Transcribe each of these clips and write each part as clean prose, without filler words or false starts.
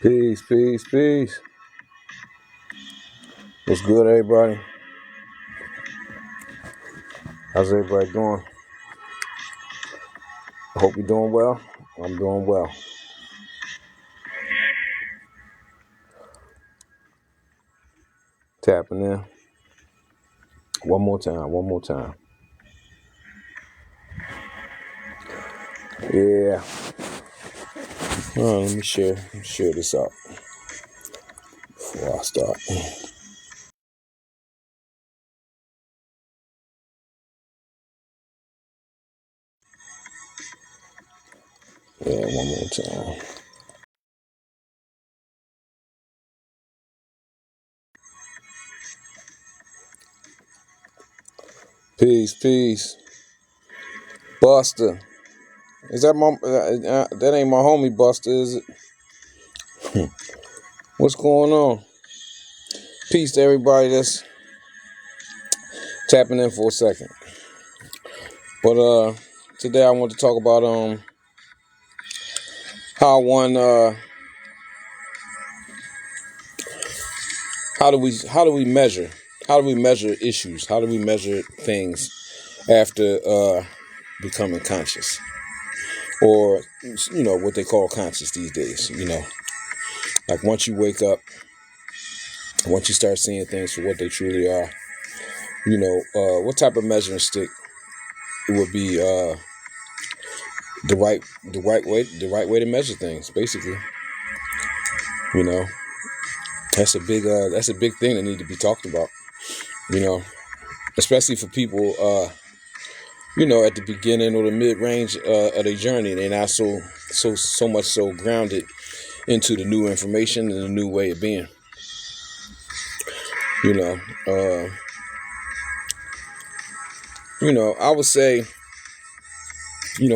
Peace, peace, peace. What's good, everybody? How's everybody doing? I hope you're doing well. I'm doing well. Tapping in. One more time, one more time. Yeah. Let me share this out before I start. Yeah, one more time. Peace, peace. Buster. Is that my, that ain't my homie Buster, is it? What's going on? Peace to everybody that's tapping in for a second. But today I want to talk about how one how do we measure issues, how do we measure things after becoming conscious, or what they call conscious these days. Like once you wake up, once you start seeing things for what they truly are, what type of measuring stick it would be, the right way to measure things, basically. you know that's a big thing that need to be talked about, you know especially for people at the beginning or the mid-range of their journey. They're not so much so grounded into the new information and the new way of being. You know, uh, I would say,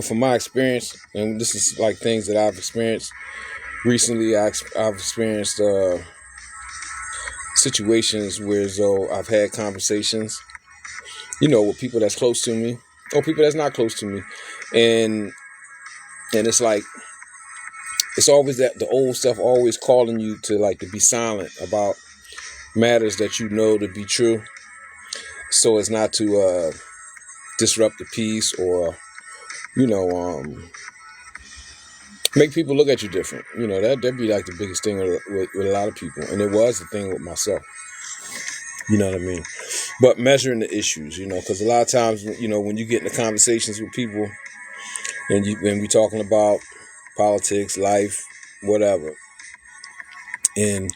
from my experience, and this is like things that I've experienced recently. I've experienced situations where, though, I've had conversations, with people that's close to me or people that's not close to me, and it's like, it's always that the old stuff always calling you to, like, to be silent about matters that you know to be true, so as not to disrupt the peace, or you know um, make people look at you different. That'd be like the biggest thing with a lot of people, and it was the thing with myself. You know what I mean? But measuring the issues, because a lot of times, when you get into conversations with people, and when we talking about politics, life, whatever, and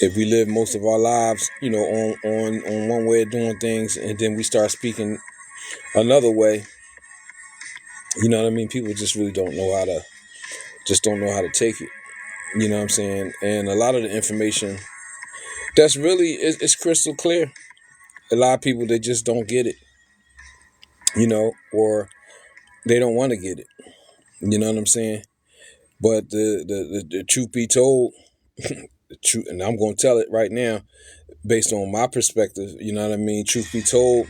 if we live most of our lives, on one way of doing things, and then we start speaking another way, you know what I mean? People just don't know how to take it. You know what I'm saying? And a lot of the information that's really, it's crystal clear. A lot of people, they just don't get it, or they don't want to get it. You know what I'm saying? But the truth be told, the truth, and I'm going to tell it right now, based on my perspective. You know what I mean? Truth be told,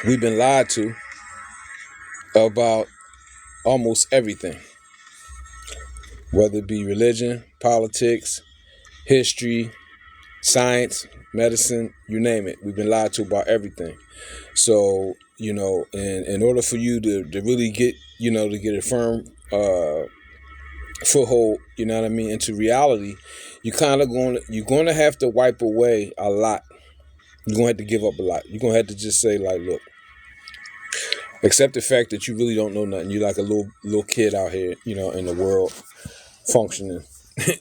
we've been lied to about almost everything, whether it be religion, politics, history, science, medicine, you name it. We've been lied to about everything. So, in order for you to really get, to get a firm foothold, you know what I mean, into reality, you're going to have to wipe away a lot. You're going to have to give up a lot. You're going to have to just say, like, look, accept the fact that you really don't know nothing. You're like a little kid out here, in the world, functioning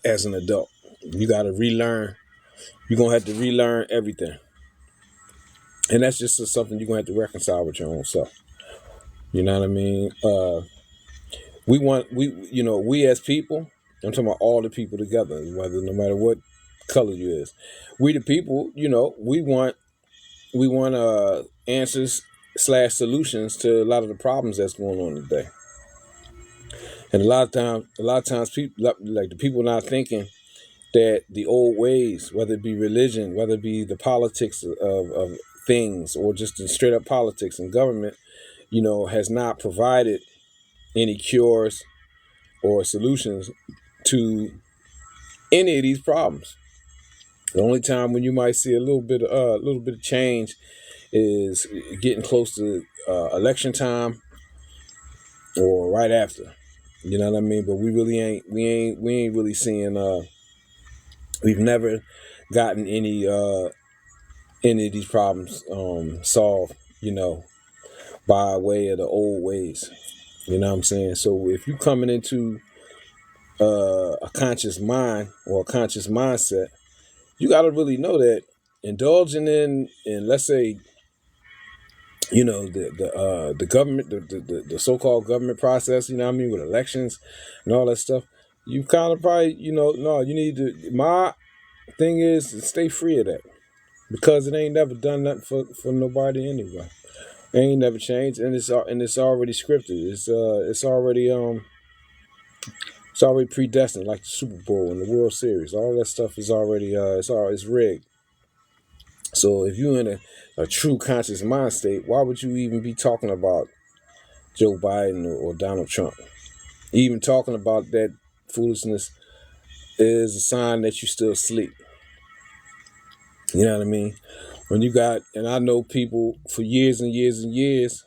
as an adult. You got to relearn. You're going to have to relearn everything. And that's just something you're going to have to reconcile with your own self. You know what I mean? We as people, I'm talking about all the people together, no matter what color you is. We the people, we want answers slash solutions to a lot of the problems that's going on today. And a lot of times people, like the people, not thinking that the old ways, whether it be religion, whether it be the politics of things, or just the straight up politics and government, has not provided any cures or solutions to any of these problems. The only time when you might see a little bit of change is getting close to election time or right after. You know what I mean? But we really ain't really seeing. We've never gotten any of these problems solved. By way of the old ways. You know what I'm saying? So if you coming into a conscious mind or a conscious mindset, you got to really know that indulging in let's say, the government, the so-called government process, you know what I mean, with elections and all that stuff, you kind of probably, no, you need to, my thing is to stay free of that, because it ain't never done nothing for nobody anyway. It ain't never changed, and it's already scripted. It's already predestined, like the Super Bowl and the World Series. All that stuff is already it's rigged. So if you're in a true conscious mind state, why would you even be talking about Joe Biden or Donald Trump? Even talking about that foolishness is a sign that you still asleep. You know what I mean? When you got, and I know people for years and years and years,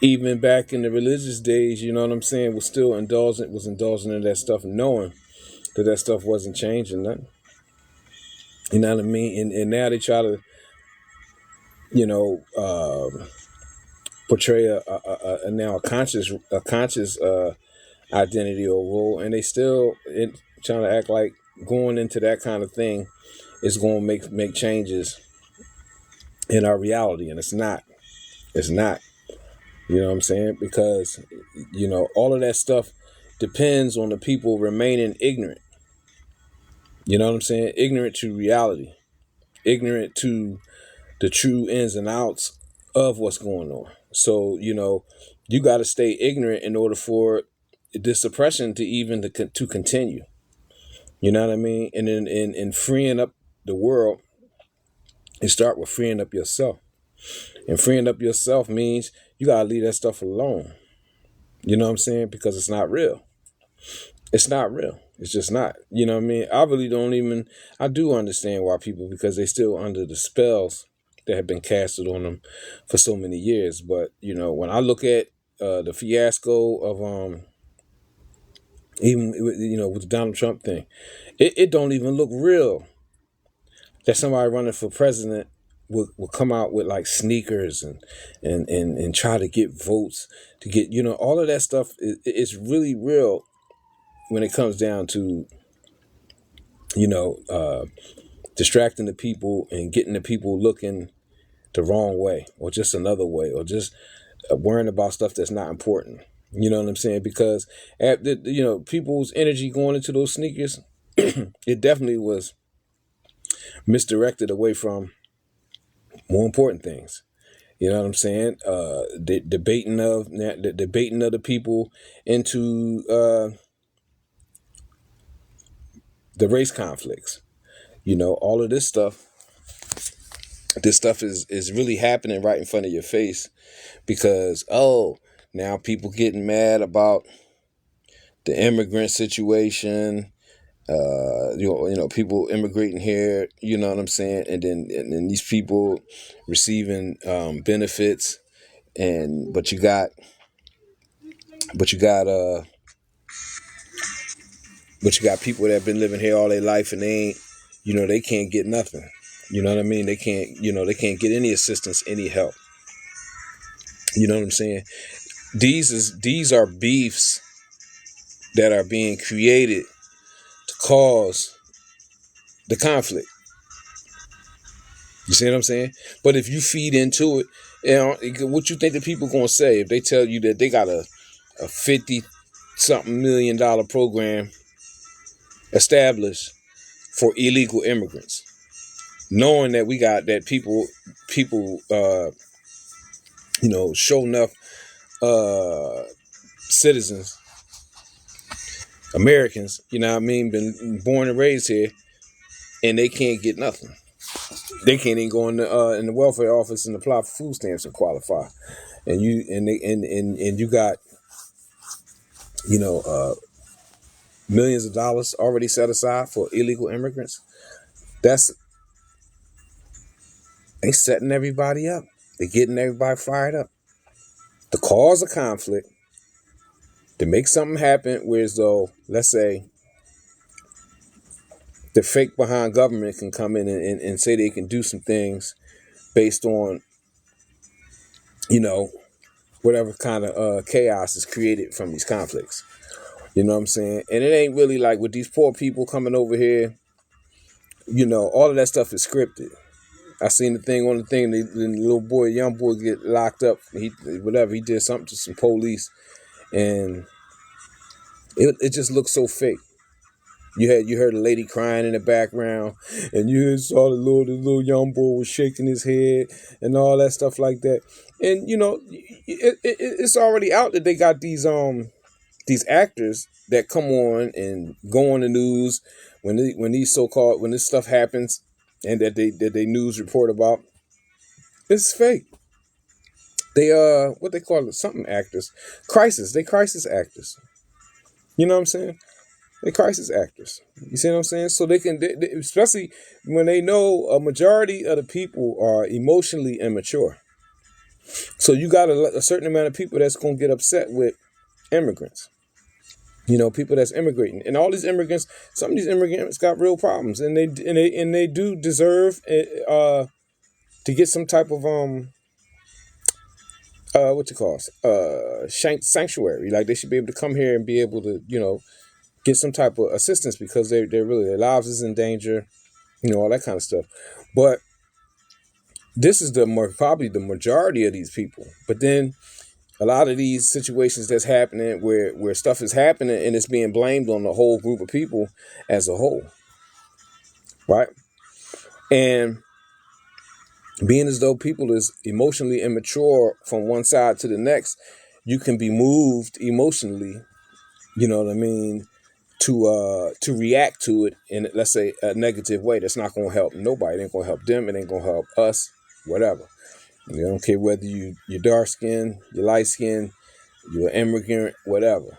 even back in the religious days, you know what I'm saying, was indulging in that stuff, knowing that stuff wasn't changing nothing. You know what I mean? And now they try to, portray a conscious identity or role, and they still trying to act like going into that kind of thing is going to make changes in our reality, and it's not. It's not. You know what I'm saying? Because all of that stuff depends on the people remaining ignorant. You know what I'm saying? Ignorant to reality, ignorant to the true ins and outs of what's going on. So, you got to stay ignorant in order for this oppression to even to continue. You know what I mean? And in freeing up the world, you start with freeing up yourself. And freeing up yourself means you got to leave that stuff alone. You know what I'm saying? Because it's not real. It's not real. It's just not. You know what I mean? I do understand why people, because they still under the spells that have been casted on them for so many years. But, when I look at the fiasco of even, with the Donald Trump thing, it don't even look real that somebody running for president will come out with like sneakers and try to get votes to get, all of that stuff. It's really real when it comes down to, distracting the people and getting the people looking the wrong way or just another way, or just worrying about stuff that's not important. You know what I'm saying? Because people's energy going into those sneakers, it definitely was misdirected away from more important things. You know what I'm saying? Debating of the people into the race conflicts. All of this stuff. This stuff is really happening right in front of your face, because now people getting mad about the immigrant situation. People immigrating here. You know what I'm saying? And then these people receiving benefits, but you got people that have been living here all their life, and they ain't, they can't get nothing. You know what I mean? They can't get any assistance, any help. You know what I'm saying? These are beefs that are being created to cause the conflict. You see what I'm saying? But if you feed into it, what you think the people gonna say if they tell you that they got a $50-something million program established for illegal immigrants, knowing that we got that people show enough citizens, Americans, you know what I mean, been born and raised here, and they can't get nothing. They can't even go in the welfare office and apply for food stamps and qualify. And you got millions of dollars already set aside for illegal immigrants. They setting everybody up. They getting everybody fired up to cause a conflict, to make something happen. Whereas though, let's say, the fake behind government can come in and say they can do some things based on, whatever kind of chaos is created from these conflicts. You know what I'm saying? And it ain't really like with these poor people coming over here, all of that stuff is scripted. I seen the thing on the thing, the young boy get locked up. He did something to some police, and it just looked so fake. You heard a lady crying in the background, and you saw the little young boy was shaking his head and all that stuff like that. And it's already out that they got these actors that come on and go on the news when this stuff happens, and that they news report about. It's fake. They what they call it, something actors, crisis actors. You know what I'm saying? They're crisis actors. You see what I'm saying? So they especially when they know a majority of the people are emotionally immature. So you got a certain amount of people that's going to get upset with immigrants. People that's immigrating, and all these immigrants. Some of these immigrants got real problems, and they do deserve to get some type of sanctuary. Like, they should be able to come here and be able to get some type of assistance, because they're really, their lives is in danger, all that kind of stuff. But this is probably the majority of these people. But then a lot of these situations that's happening where stuff is happening and it's being blamed on the whole group of people as a whole, right? And being as though people is emotionally immature from one side to the next, you can be moved emotionally, you know what I mean, to react to it in, let's say, a negative way. That's not going to help nobody. It ain't going to help them. It ain't going to help us, whatever. I don't care whether you're dark skinned, you're light skinned, you're an immigrant, whatever.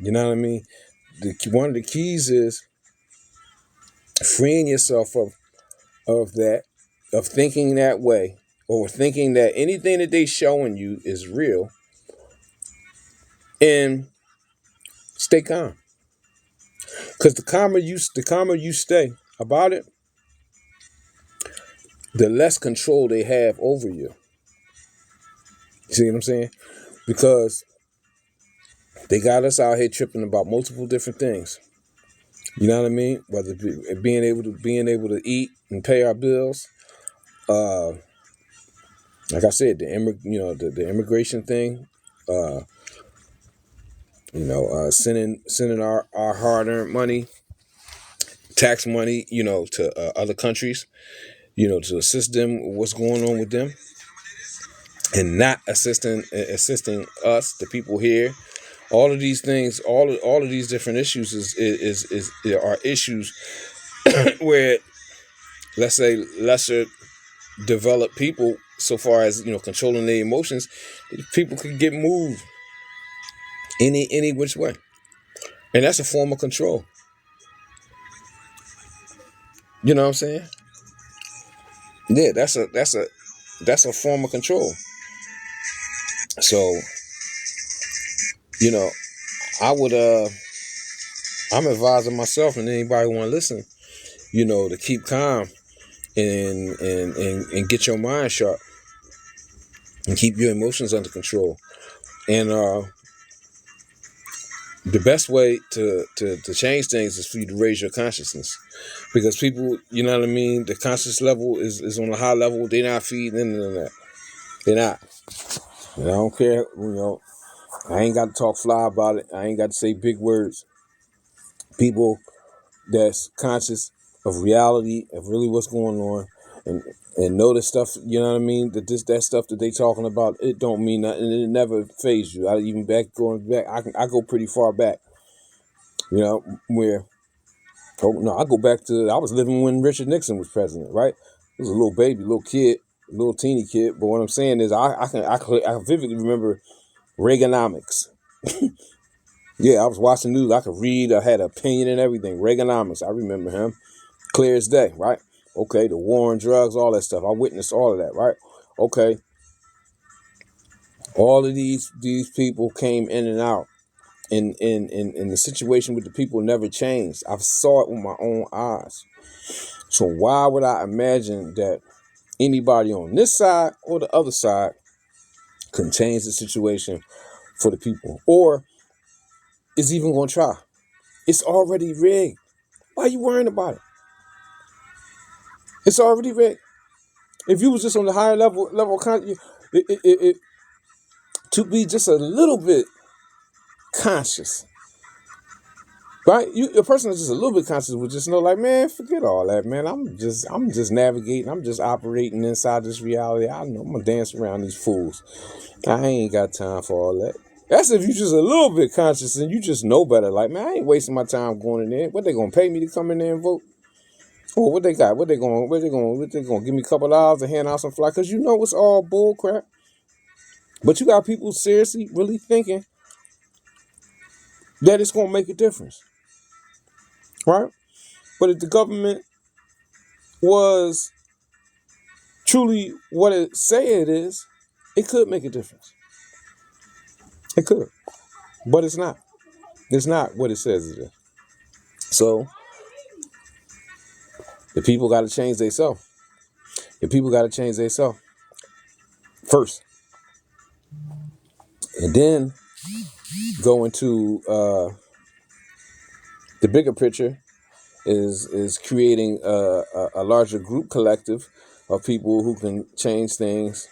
You know what I mean? One of the keys is freeing yourself of thinking that way, or thinking that anything that they showing you is real, and stay calm. Because the calmer you stay about it, the less control they have over you. You see what I'm saying? Because they got us out here tripping about multiple different things. You know what I mean? Whether it be being able to eat and pay our bills. Like I said, the immigration thing. Sending our hard-earned money, tax money, to other countries, to assist them with what's going on with them, and not assisting us, the people here. All of these things, all of these different issues are issues where, let's say, lesser developed people, so far as controlling their emotions, people can get moved any which way, and that's a form of control. You know what I'm saying? Yeah, that's a form of control. So, I would I'm advising myself and anybody who want to listen, to keep calm and get your mind sharp and keep your emotions under control. And the best way to change things is for you to raise your consciousness, because people, you know what I mean, the conscious level is on a high level. They're not feeding into that. They're not. And I don't care, I ain't got to talk fly about it. I ain't got to say big words. People that's conscious of reality, of really what's going on, and know the stuff, you know what I mean, that stuff that they talking about, it don't mean nothing. It never phased you. I go pretty far back, where, I go back to, I was living when Richard Nixon was president, right? I was a little baby, little kid, little teeny kid. But what I'm saying is, I vividly remember Reaganomics. Yeah, I was watching news. I could read. I had an opinion and everything. Reaganomics. I remember him clear as day, right? Okay, the war on drugs, all that stuff. I witnessed all of that, right? Okay, all of these people came in and out, and the situation with the people never changed. I saw it with my own eyes. So why would I imagine that anybody on this side or the other side can change the situation for the people, or is even going to try? It's already rigged. Why are you worrying about it? It's already rigged. If you was just on the higher level to be just a little bit conscious, right? A person that's just a little bit conscious would just know, like, man, forget all that, man. I'm just navigating. I'm just operating inside this reality. I know I'm gonna dance around these fools. I ain't got time for all that. That's if you just a little bit conscious and you just know better. Like, man, I ain't wasting my time going in there. What, they gonna pay me to come in there and vote? Or what they got? What they gonna give me a couple of dollars to hand out some fly? Cause you know it's all bull crap. But you got people seriously really thinking that it's gonna make a difference. Right? But if the government was truly what it say it is, it could make a difference. It could. But it's not. It's not what it says it is. So the people got to change themselves. The people got to change themselves first. And then go into the bigger picture is creating a larger group collective of people who can change things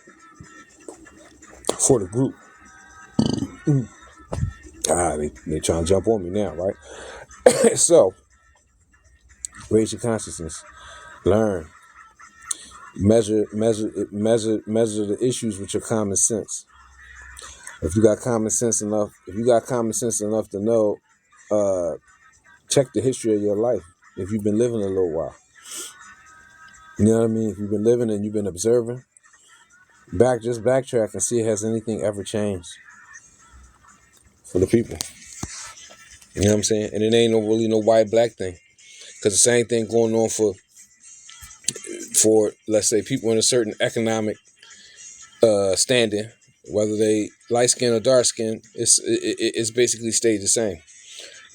for the group. They trying to jump on me now, right? So raise your consciousness, learn, measure the issues with your common sense. If you got common sense enough to know, check the history of your life. If you've been living a little while, you know what I mean. If you've been living and you've been observing, just backtrack and see has anything ever changed for the people. You know what I'm saying? And it ain't really no white black thing, because the same thing going on for let's say people in a certain economic standing, whether they light skin or dark skin, it's basically stayed the same,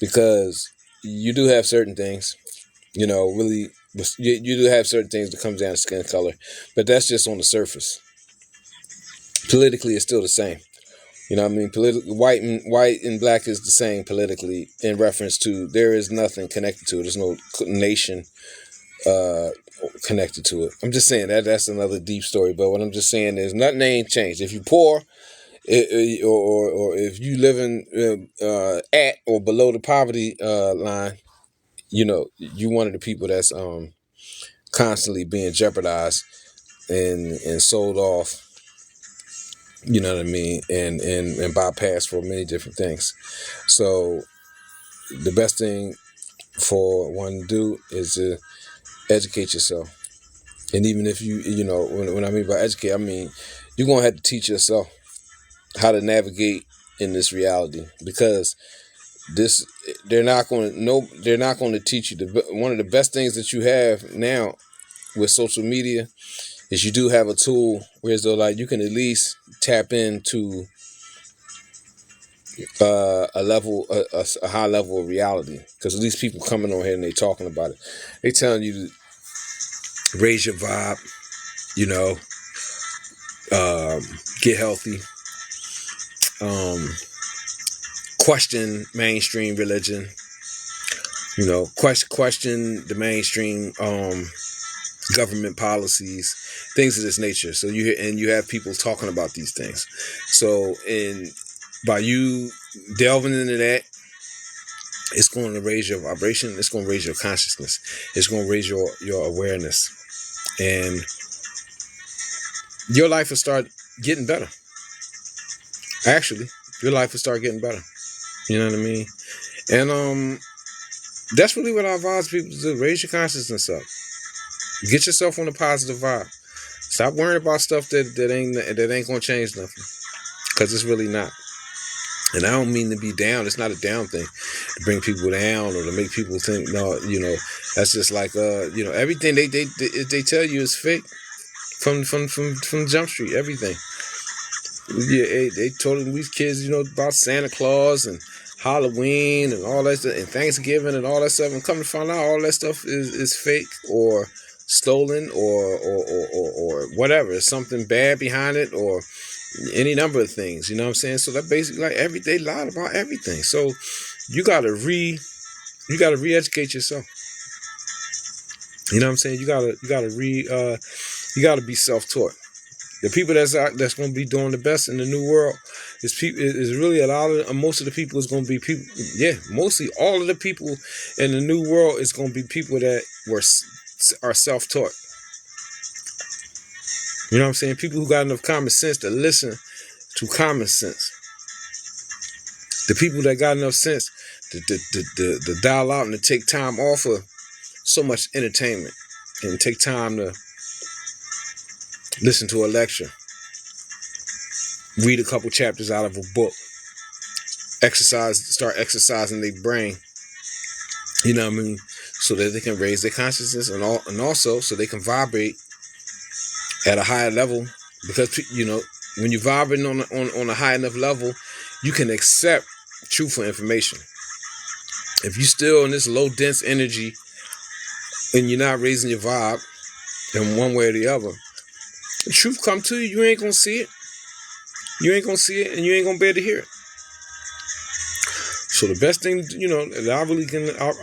because you do have certain things, really, you do have certain things that comes down to skin color, but that's just on the surface. Politically, it's still the same. You know what I mean? White and black is the same politically, in reference to there is nothing connected to it. There's no nation connected to it. I'm just saying that's another deep story. But what I'm just saying is nothing ain't changed. If you poor, or if you living at or below the poverty line, you one of the people that's constantly being jeopardized and sold off. You know what I mean, and bypassed for many different things. So the best thing for one to do is to educate yourself. And even if when I mean by educate, I mean you're gonna have to teach yourself how to navigate in this reality, because they're not going to teach you. One of the best things that you have now with social media is you do have a tool where it's like you can at least tap into a high level of reality, because at least people coming on here and they talking about it. They telling you to raise your vibe, get healthy, question mainstream religion, question the mainstream government policies, things of this nature. So you have people talking about these things. So by you delving into that, it's going to raise your vibration. It's going to raise your consciousness. It's going to raise your awareness, and your life will start getting better. Actually, your life will start getting better. You know what I mean? And that's really what I advise people to do. Raise your consciousness up. Get yourself on a positive vibe. Stop worrying about stuff that ain't gonna change nothing, because it's really not. And I don't mean to be down. It's not a down thing to bring people down or to make people think, no, that's just like, everything they tell you is fake from Jump Street, everything. Yeah, they told these kids, about Santa Claus and Halloween and all that stuff, and Thanksgiving and all that stuff, and come to find out all that stuff is fake or stolen or whatever. There's something bad behind it or any number of things. You know what I'm saying? So that basically like they lied about everything. So you gotta re-educate yourself. You know what I'm saying? You gotta be self-taught. The people that's going to be doing the best in the new world is really most of the people is going to be people. Yeah, mostly all of the people in the new world is going to be people that are self-taught. You know what I'm saying? People who got enough common sense to listen to common sense. The people that got enough sense to dial out and to take time off of so much entertainment and take time to listen to a lecture, read a couple chapters out of a book, start exercising their brain, you know what I mean, so that they can raise their consciousness and also so they can vibrate at a higher level, because when you're vibrating on a high enough level, you can accept truthful information. If you're still in this low dense energy and you're not raising your vibe in one way or the other, the truth come to you, you ain't gonna see it. You ain't gonna see it, and you ain't gonna be able to hear it. So the best thing, that I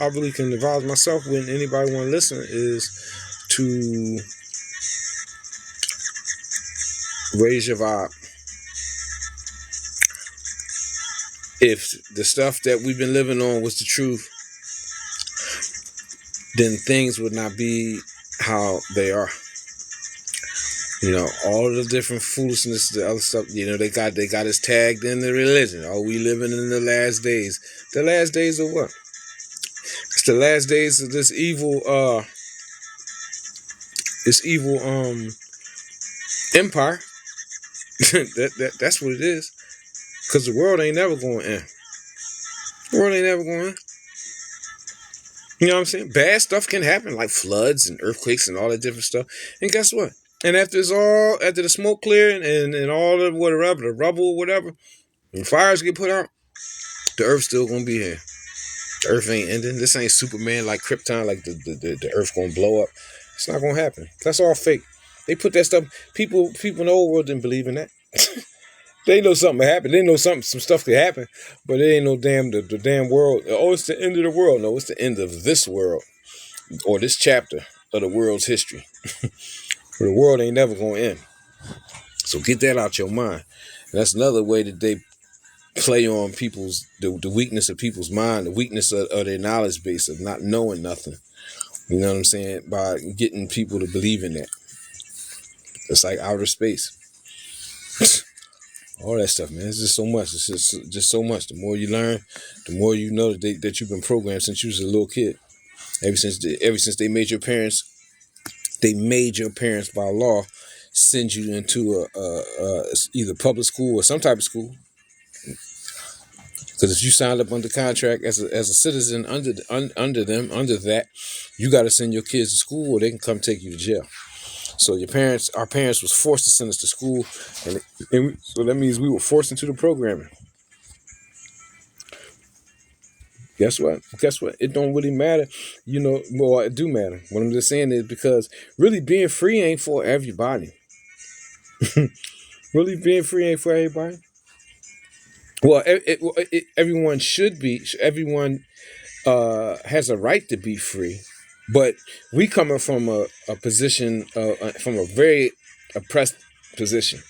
really can advise myself when anybody want to listen is to raise your vibe. If the stuff that we've been living on was the truth, then things would not be how they are. All of the different foolishness, the other stuff, they got us tagged in the religion. Oh, we living in the last days. The last days of what? It's the last days of this evil empire. That's what it is. Because the world ain't never going to end. The world ain't never going to end. You know what I'm saying? Bad stuff can happen, like floods and earthquakes and all that different stuff. And guess what? And after the smoke clearing and all of whatever, the rubble or whatever, when fires get put out, the earth's still gonna be here. The earth ain't ending. This ain't Superman like Krypton, like the earth gonna blow up. It's not gonna happen. That's all fake. They put that stuff. People in the old world didn't believe in that. They know something happened. They know some stuff could happen, but it ain't no the damn world. Oh, it's the end of the world. No, it's the end of this world or this chapter of the world's history. The world ain't never gonna end. So get that out your mind. And that's another way that they play on the weakness of people's mind, the weakness of their knowledge base of not knowing nothing. You know what I'm saying? By getting people to believe in that. It's like outer space. All that stuff, man. It's just so much. It's just so much. The more you learn, the more you know that you've been programmed since you was a little kid. Ever since they made your parents by law send you into either public school or some type of school. Because if you signed up under contract as a citizen under that, you got to send your kids to school or they can come take you to jail. So our parents was forced to send us to school, and so that means we were forced into the programming. Guess what? It don't really matter. Well, it do matter. What I'm just saying is because really being free ain't for everybody. Really being free ain't for everybody. Well, everyone should be. Everyone has a right to be free, but we coming from a position, from a very oppressed position,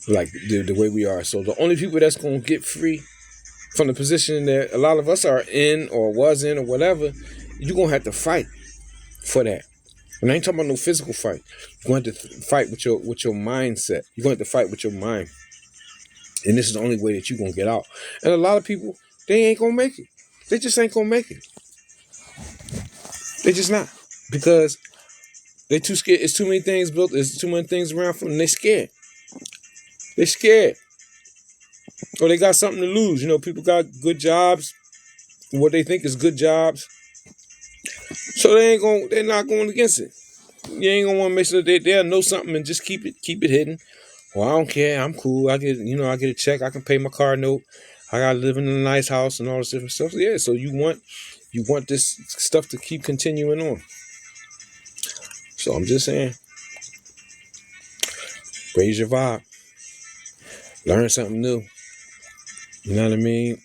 like the way we are. So the only people that's gonna get free from the position that a lot of us are in or was in or whatever, you're gonna have to fight for that. And I ain't talking about no physical fight. You're going to fight with your mindset. You're going to have to fight with your mind. And this is the only way that you're going to get out. And a lot of people, they ain't going to make it. They just ain't going to make it. They just not. Because they too scared. It's too many things built. There's too many things around for them. They scared. They scared. or they got something to lose. People got good jobs, what they think is good jobs, so they're not going against it. You ain't gonna want to make sure that they'll know something and just keep it hidden. Well, I don't care. I'm cool. I get a check. I can pay my car note. I got to live in a nice house and all this different stuff. So, yeah. So you want this stuff to keep continuing on. So I'm just saying, raise your vibe, learn something new. You know what I mean?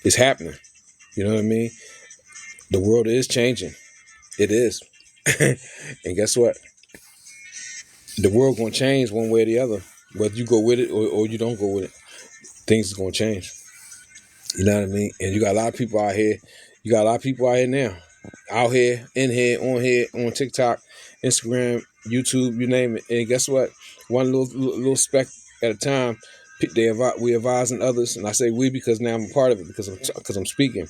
It's happening. You know what I mean? The world is changing. It is. And guess what? The world gonna change one way or the other. Whether you go with it or you don't go with it, things is gonna change. You know what I mean? And you got a lot of people out here. You got a lot of people out here now. Out here, here, on TikTok, Instagram, YouTube, you name it. And guess what? One little speck at a time. We advising others, and I say we because now I'm a part of it because I'm speaking.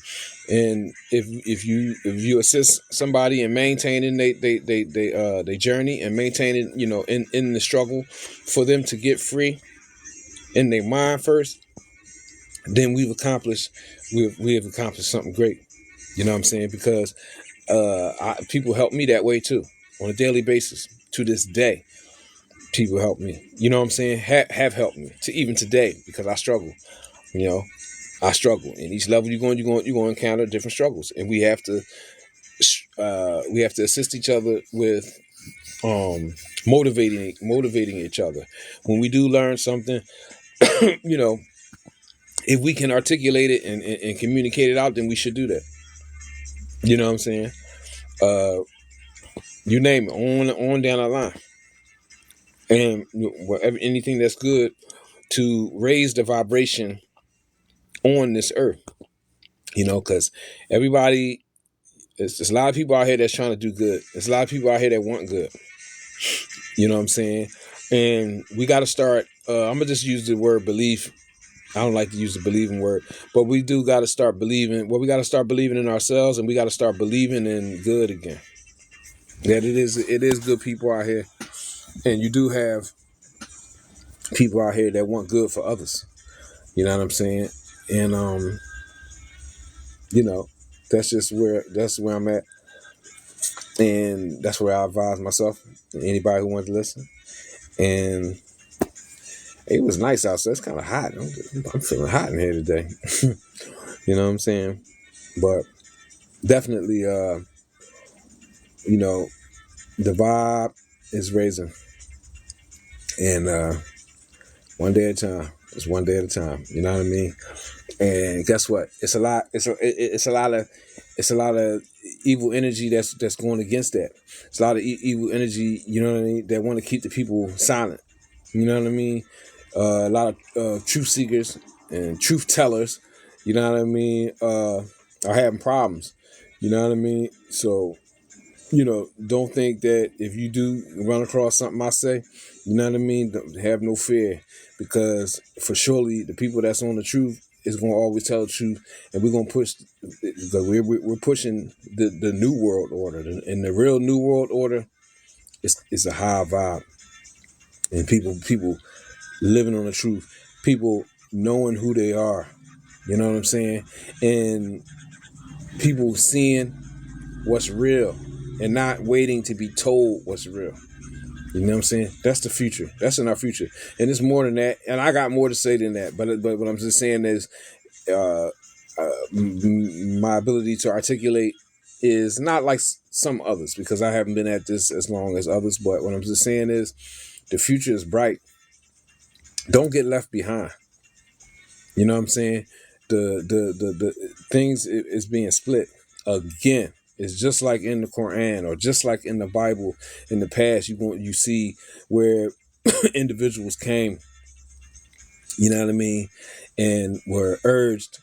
And if you assist somebody in maintaining they journey and maintaining in the struggle for them to get free in their mind first, then we have accomplished something great. You know what I'm saying? Because people help me that way too on a daily basis to this day. People help me. You know what I'm saying? Have helped me to even today because I struggle. I struggle. In each level you're going to encounter different struggles, and we have to assist each other with motivating each other. When we do learn something, if we can articulate it and communicate it out, then we should do that. You know what I'm saying? You name it, on down the line. And whatever, anything that's good to raise the vibration on this earth, because everybody, there's a lot of people out here that's trying to do good. There's a lot of people out here that want good. You know what I'm saying? And we got to start, I'm going to just use the word belief. I don't like to use the believing word, but we do got to start believing. Well, we got to start believing in ourselves, and we got to start believing in good again. That it is good people out here. And you do have people out here that want good for others. You know what I'm saying? And that's where I'm at. And that's where I advise myself and anybody who wants to listen. And it was nice outside. It's kind of hot. I'm feeling hot in here today. You know what I'm saying? But definitely the vibe is raising. And one day at a time. It's one day at a time. You know what I mean? And guess what? It's a lot. It's a lot of evil energy that's going against that. It's a lot of evil energy. You know what I mean? That want to keep the people silent. You know what I mean? A lot of truth seekers and truth tellers. You know what I mean? Are having problems. You know what I mean? So, don't think that if you do run across something I say, you know what I mean? Don't have no fear, because for surely the people that's on the truth is going to always tell the truth, and we're going to push, because we're pushing the new world order, and the real new world order is a high vibe, and people living on the truth, people knowing who they are, you know what I'm saying, and people seeing what's real and not waiting to be told what's real. You know what I'm saying? That's the future. That's in our future. And it's more than that. And I got more to say than that. But what I'm just saying is my ability to articulate is not like some others, because I haven't been at this as long as others. But what I'm just saying is the future is bright. Don't get left behind. You know what I'm saying? The things is being split again. It's just like in the Quran, or just like in the Bible in the past. You see where individuals came, you know what I mean, and were urged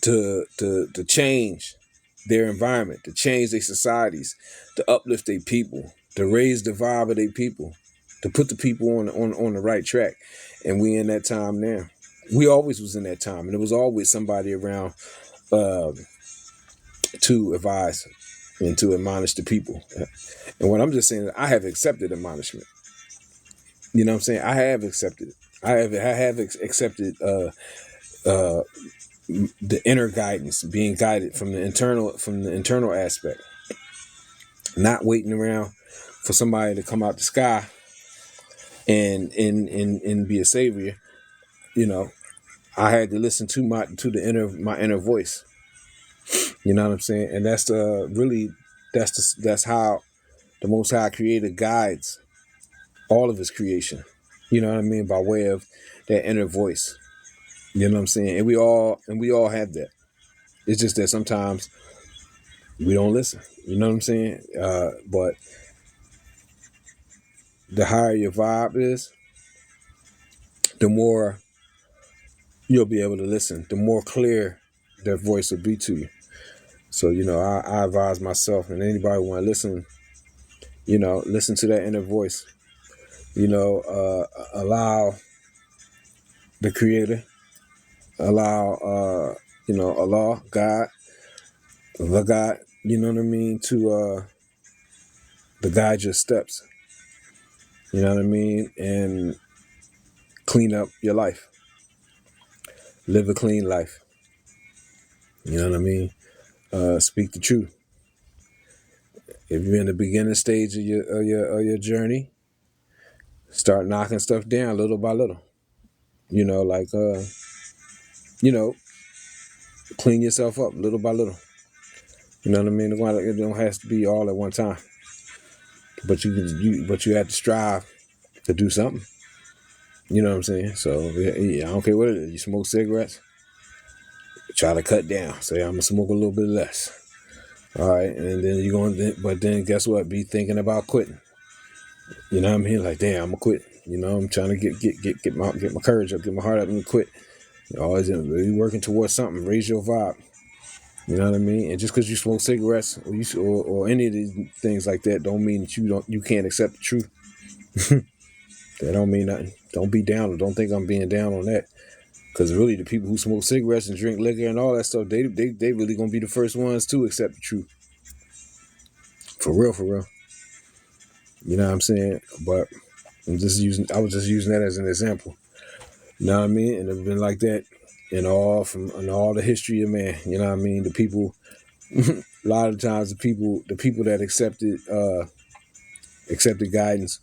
to change their environment, to change their societies, to uplift their people, to raise the vibe of their people, to put the people on the right track. And we in that time now. We always was in that time, and there was always somebody around to advise and to admonish the people. And what I'm just saying is I have accepted admonishment. You know what I'm saying? I have accepted it. I have accepted uh, the inner guidance, being guided from the internal aspect, not waiting around for somebody to come out the sky and be a savior. You know, I had to listen to my inner voice. You know what I'm saying? And that's that's how the Most High Creator guides all of His creation. You know what I mean? By way of that inner voice. You know what I'm saying? And we all have that. It's just that sometimes we don't listen. You know what I'm saying? But the higher your vibe is, the more you'll be able to listen. The more clear that voice will be to you. So, I advise myself and anybody who want to listen, listen to that inner voice. Allow the Creator, allow, Allah, God, the God, you know what I mean, to guide your steps. You know what I mean? And clean up your life. Live a clean life. You know what I mean? Speak the truth. If you're in the beginning stage of your journey, start knocking stuff down little by little. Clean yourself up little by little. You know what I mean? It don't have to be all at one time. But you have to strive to do something. You know what I'm saying? So I don't care what it is. You smoke cigarettes, try to cut down. Say I'm gonna smoke a little bit less. All right, and then but then guess what? Be thinking about quitting. You know what I mean? Like, damn, I'm gonna quit. I'm trying to get my courage up, get my heart up, and quit. You're always really working towards something. Raise your vibe. You know what I mean? And just because you smoke cigarettes or any of these things like that, don't mean that you can't accept the truth. That don't mean nothing. Don't be down, or don't think I'm being down on that. Because really, the people who smoke cigarettes and drink liquor and all that stuff, they really gonna be the first ones to accept the truth. For real, for real. You know what I'm saying? But I was just using that as an example. You know what I mean? And it's been like that in all the history of man. You know what I mean? The people, a lot of times the people that accepted guidance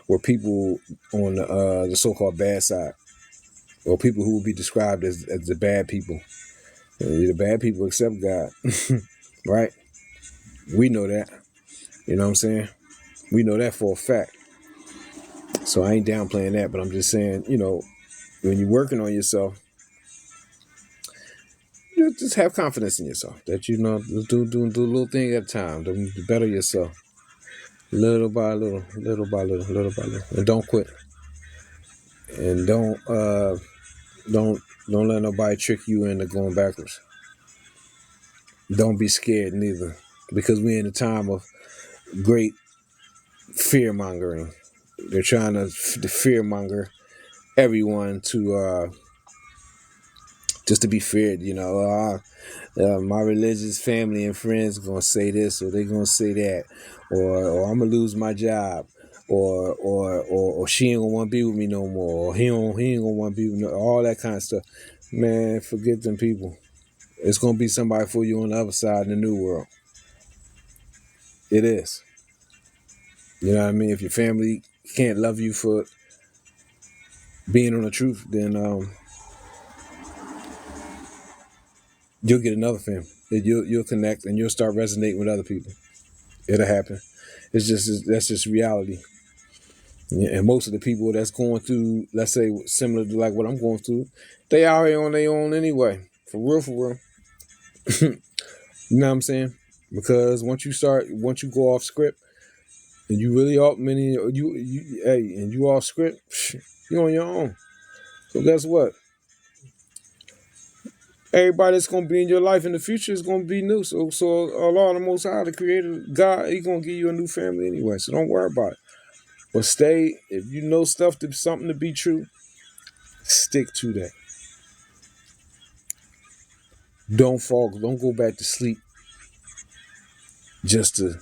were people on the so-called bad side, or people who would be described as the bad people. The bad people accept God, right? We know that. You know what I'm saying? We know that for a fact. So I ain't downplaying that, but I'm just saying, when you're working on yourself, just have confidence in yourself. That do a little thing at a time. To better yourself, little by little, little by little, little by little, and don't quit. And don't let nobody trick you into going backwards. Don't be scared neither, because we're in a time of great fear mongering. They're trying to fear monger everyone to just to be feared. My religious family and friends are gonna say this, or they're gonna say that, or I'm gonna lose my job, or she ain't gonna want to be with me no more, or he ain't gonna want to be with me, all that kind of stuff. Man, forget them people. It's gonna be somebody for you on the other side in the new world. It is. You know what I mean? If your family can't love you for being on the truth, then you'll get another family. You'll connect and you'll start resonating with other people. It'll happen. That's just reality. Yeah, and most of the people that's going through, let's say, similar to like what I'm going through, they out here on their own anyway. For real, for real. You know what I'm saying? Because once you go off script, and you really off and you off script, you're on your own. So guess what? Everybody that's gonna be in your life in the future is gonna be new. So Allah, the Most High, the Creator, God, He gonna give you a new family anyway. So don't worry about it. But stay, if you know something to be true, stick to that. Don't go back to sleep just to,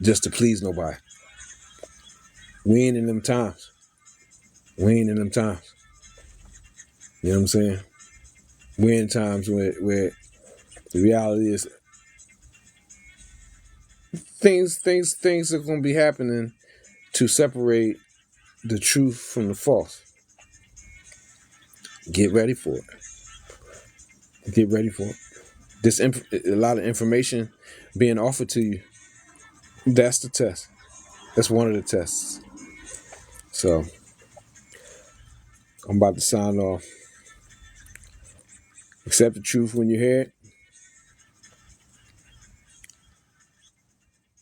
just to please nobody. We ain't in them times. We ain't in them times. You know what I'm saying? We're in times where the reality is things are gonna be happening to separate the truth from the false. Get ready for it. Get ready for it. A lot of information being offered to you. That's the test. That's one of the tests. So I'm about to sign off. Accept the truth when you hear it.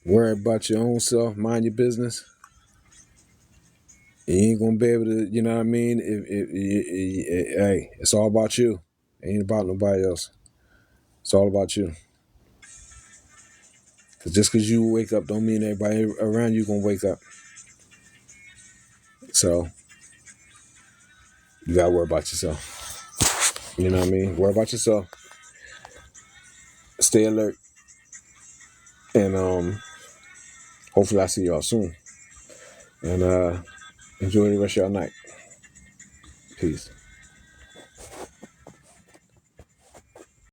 Worry about your own self. Mind your business. You ain't gonna be able to, you know what I mean? Hey, it's all about you. It ain't about nobody else. It's all about you. Cause just cause you wake up don't mean everybody around you gonna wake up. So you gotta worry about yourself. You know what I mean? Worry about yourself. Stay alert. And hopefully I see y'all soon. And enjoy the rest of your night. Peace.